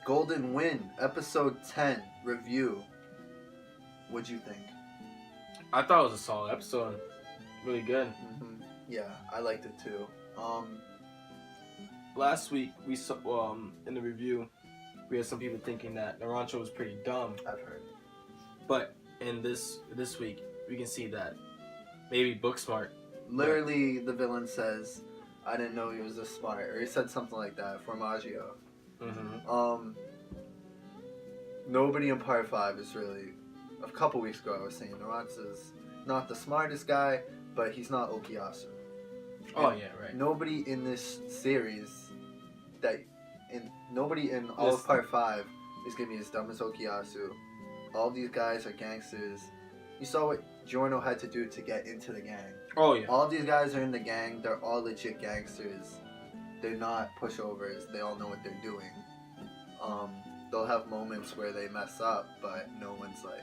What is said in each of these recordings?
Golden Wind, episode 10, review. What'd you think? I thought it was a solid episode. Really good. Mm-hmm. Yeah, I liked it too. Last week we saw in the review we had some people thinking that Narancho was pretty dumb. I've heard. But in this week we can see that maybe book smart. Literally, the villain says, "I didn't know he was this smart," or he said something like that. Formaggio. Mm-hmm. Nobody in Part 5 is really. A couple weeks ago, I was saying Narancho's not the smartest guy, but he's not Okuyasu. Oh yeah, right. Nobody in this series nobody in all of Part 5 is gonna be as dumb as Okuyasu. All these guys are gangsters. You saw what Giorno had to do to get into the gang. Oh yeah. All of these guys are in the gang. They're all legit gangsters. They're not pushovers. They all know what they're doing. They'll have moments where they mess up, but no one's like.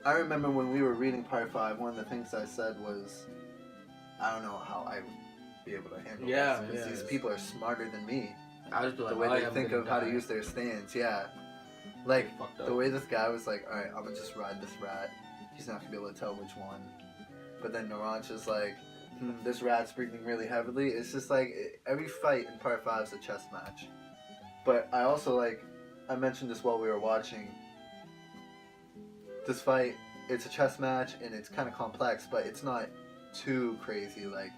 I remember when we were reading Part 5, one of the things I said was, I don't know how I would be able to handle this. Because these people are smarter than me. I just be like, the way they think of how to use their stands, yeah. Like, the way this guy was like, alright, I'm gonna just ride this rat. He's not gonna be able to tell which one. But then Narancho's like, this rat's breathing really heavily. It's just like, every fight in Part 5 is a chess match. But I also I mentioned this while we were watching. This fight, it's a chess match and it's kind of complex, but it's not too crazy. Like,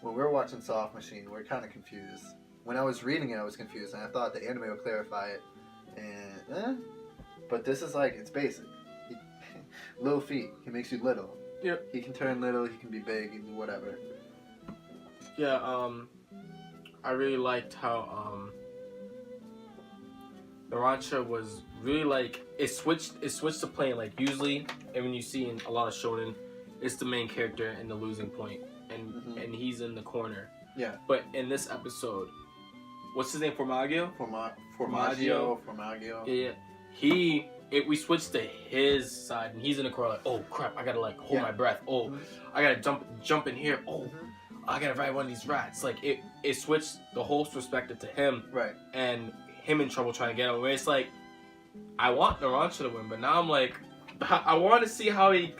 when we were watching Soft Machine, we were kind of confused. When I was reading it, I was confused, and I thought the anime would clarify it. And, but this is it's basic. Little feet, he makes you little. Yep. He can turn little, he can be big, he can do whatever. Yeah, I really liked how, Narancho was really it switched to playing usually, and when you see in a lot of shonen, it's the main character and the losing point, and he's in the corner. Yeah. But in this episode, what's his name? Formaggio. Yeah. We switched to his side, and he's in the corner like, oh crap, I gotta hold my breath. Oh, I gotta jump in here. Oh, I gotta ride one of these rats. It switched the whole perspective to him. Right. And him in trouble trying to get away. It's I want Narancho to win, but now I'm I want to see how he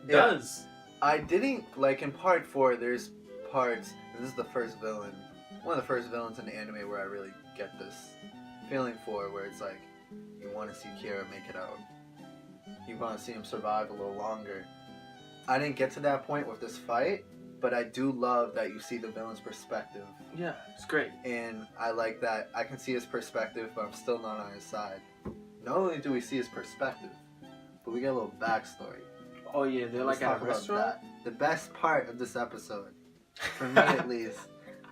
does. I didn't in Part 4. There's parts. This is the first villain, one of the first villains in the anime where I really get this feeling for, where it's you want to see Kira make it out. You want to see him survive a little longer. I didn't get to that point with this fight, but I do love that you see the villain's perspective. Yeah, it's great. And I like that I can see his perspective, but I'm still not on his side. Not only do we see his perspective, but we get a little backstory. Oh yeah, they're at a restaurant? The best part of this episode, for me at least,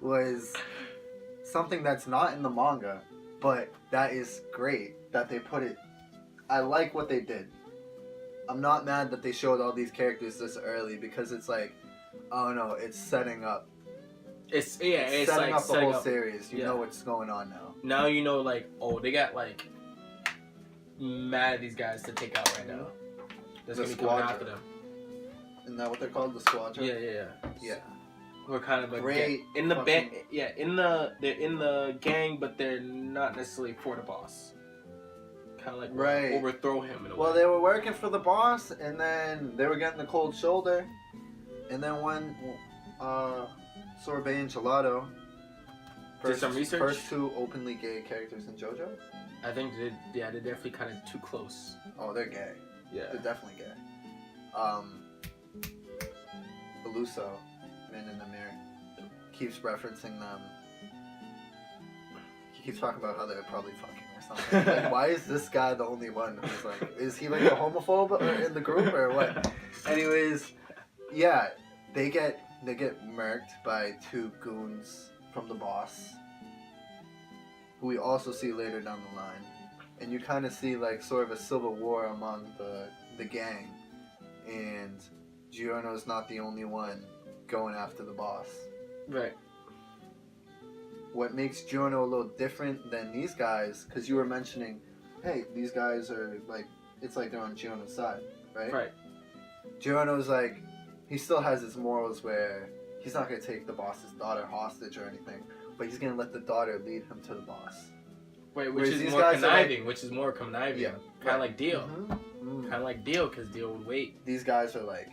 was something that's not in the manga, but that is great that they put it. I like what they did. I'm not mad that they showed all these characters this early, because it's oh no, it's setting up. It's setting up the whole series. You know what's going on now. Now you know, they got mad at these guys to take out right now. That's gonna be coming after them. Isn't that what they're called, the squadron? Yeah. We're kind of great in the band. Yeah, they're in the gang, but they're not necessarily for the boss. Kind of overthrow him in a way. Well, they were working for the boss, and then they were getting the cold shoulder, and then when Sorbet and Gelato, did some research. First two openly gay characters in Jojo. I think they're definitely kind of too close. Oh, they're gay. Yeah, they're definitely gay. Beluso, Man in the Mirror, keeps referencing them. He keeps talking about how they're probably fucking or something. Why is this guy the only one who's is he a homophobe in the group or what? Anyways, yeah, they get murked by two goons from the boss, who we also see later down the line. And you kind of see sort of a civil war among the gang, and Giorno's not the only one going after the boss. Right. What makes Giorno a little different than these guys, because you were mentioning, hey, these guys are it's they're on Giorno's side, right? Right. Giorno's he still has his morals where he's not going to take the boss's daughter hostage or anything, but he's going to let the daughter lead him to the boss. Wait, which Whereas is these more guys are conniving? Which is more conniving? Yeah. Kind of like Dio. Mm-hmm. Kind of like Dio, because Dio would wait. These guys are like,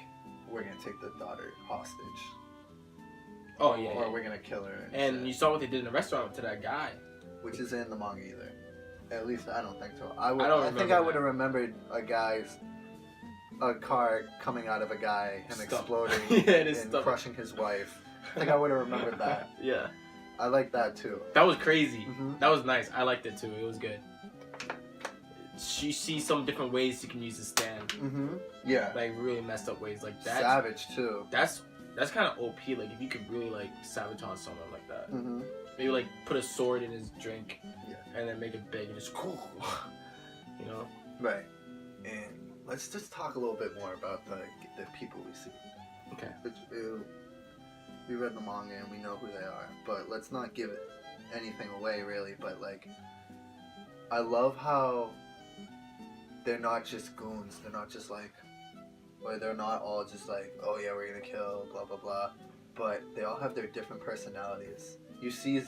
we're gonna take the daughter hostage. Oh yeah. Or we're gonna kill her. And you saw what they did in the restaurant to that guy. Which isn't in the manga either. At least I don't think so. I think I would have remembered a car coming out of a guy and exploding and crushing his wife. I think I would have remembered that. Yeah. I like that too. That was crazy. Mm-hmm. That was nice. I liked it too. It was good. You see some different ways you can use the stand. Mm-hmm. Yeah. Like really messed up ways like that. Savage too. That's kind of OP. Like if you could really like sabotage someone like that. Mm-hmm. Maybe like put a sword in his drink. Yeah. And then make it big and just cool. You know. Right. And let's just talk a little bit more about the people we see. Okay. We read the manga and we know who they are, but let's not give anything away really. But like, I love how they're not just goons. They're not just like, or they're not all just like, oh yeah, we're gonna kill, blah blah blah. But they all have their different personalities. You see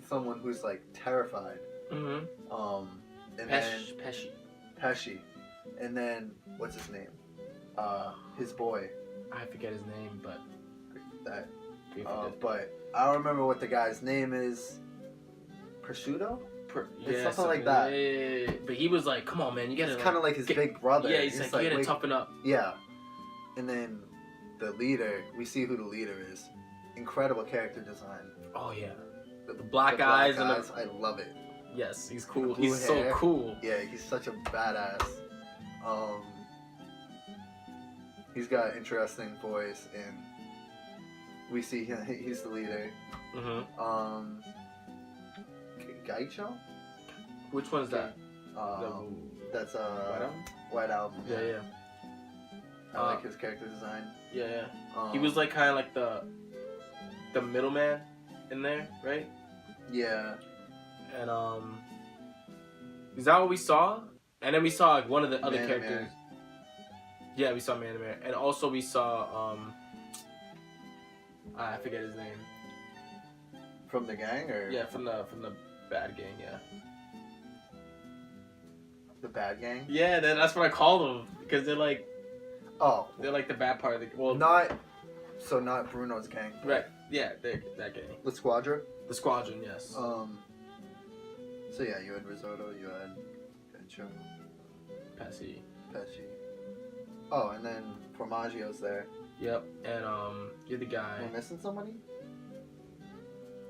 someone who's like terrified. Mm-hmm. And Pesci. And then what's his name? His boy. I forget his name, but that. But I don't remember what the guy's name is. Prosciutto? It's something like that. Yeah. But he was like, "Come on, man, you gotta." It's kind of like his big brother. Yeah, he's like, "You gotta toughen up." Yeah. And then the leader, we see who the leader is. Incredible character design. Oh yeah. The black eyes and I love it. Yes, he's cool. hair. He's so cool. Yeah, he's such a badass. He's got an interesting voice, and we see him. He's the leader. Mm-hmm. Gaicho? Which one's that? That's White Album? White Album. Yeah. I like his character design. Yeah. He was like kind of like the middleman in there, right? Yeah. And is that what we saw? And then we saw like one of the other characters. Yeah, we saw Man of Man, and also we saw I forget his name. From the gang, or yeah, from the bad gang, yeah. The bad gang. Yeah, that's what I call them because they're like they're like the bad part of the not Bruno's gang. Right. Yeah, they're that gang. The Squadron. The Squadron, yes. So yeah, you had Risotto, you had Gaicho, Pesci. Oh, and then Formaggio's there. Yep, and you're the guy. Am I missing somebody?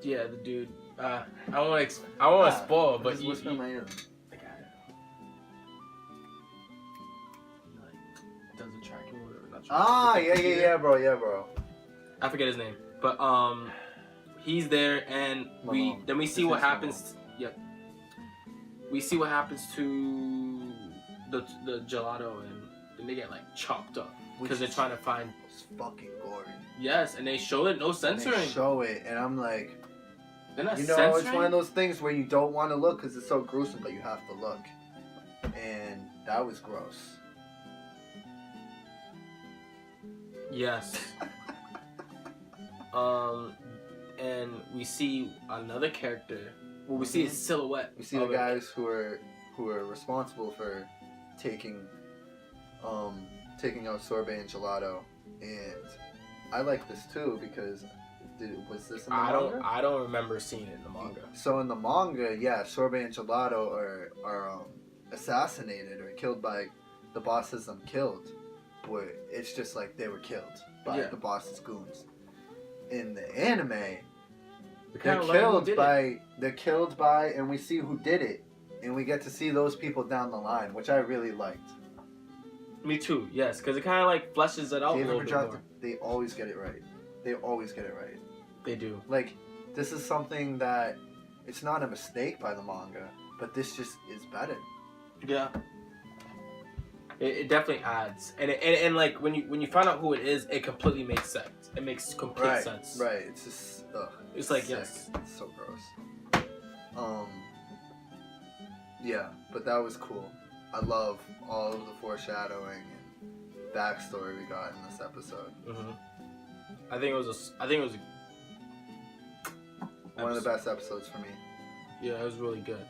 Yeah, the dude. I don't want to spoil, but whisper in my ear. The guy. Like does the tracking or whatever. Yeah, bro. I forget his name, but he's there, and we see what happens. Yep. We see what happens to the gelato, and then they get like chopped up because they're trying to find. It's fucking gory. Yes, and they show it, no censoring. They show it, and I'm like, they're not censoring? It's one of those things where you don't want to look because it's so gruesome, but you have to look. And that was gross. Yes. And we see another character. Well, we see his silhouette. We see the guys who are responsible for taking out Sorbet and Gelato, and I like this too because was this in the manga? I don't remember seeing it in the manga. So in the manga, yeah, Sorbet and Gelato are assassinated or killed by the boss has them killed, but it's just like they were killed by the boss's goons. In the anime, they're killed by, and we see who did it, and we get to see those people down the line, which I really liked. Me too, yes, because it kind of like fleshes it out a little bit more. They always get it right. They do. Like, this is something that it's not a mistake by the manga, but this just is better. Yeah. It definitely adds, and like when you find out who it is, it completely makes sense. It makes complete sense. Right. It's just it's like sick. yes. It's so gross. Yeah, but that was cool. I love all of the foreshadowing and backstory we got in this episode. Mm-hmm. I think it was one of the best episodes for me. Yeah, it was really good.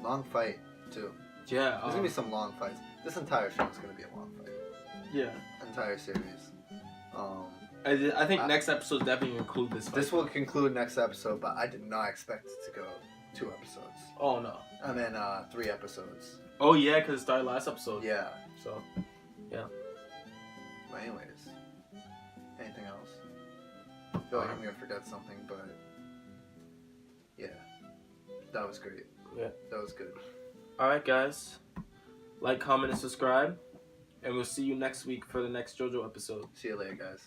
Long fight too. Yeah. There's gonna be some long fights. This entire show is gonna be a long fight. Yeah. Entire series. I think next episode definitely include this fight. This will conclude next episode, but I did not expect it to go 2 episodes. Oh no. And then 3 episodes. Oh yeah, because it started last episode. Yeah. So, yeah. But anyways, anything else? I feel like I'm gonna forget something, but yeah, that was great. Yeah. That was good. Alright guys, like, comment, and subscribe, and we'll see you next week for the next JoJo episode. See you later, guys.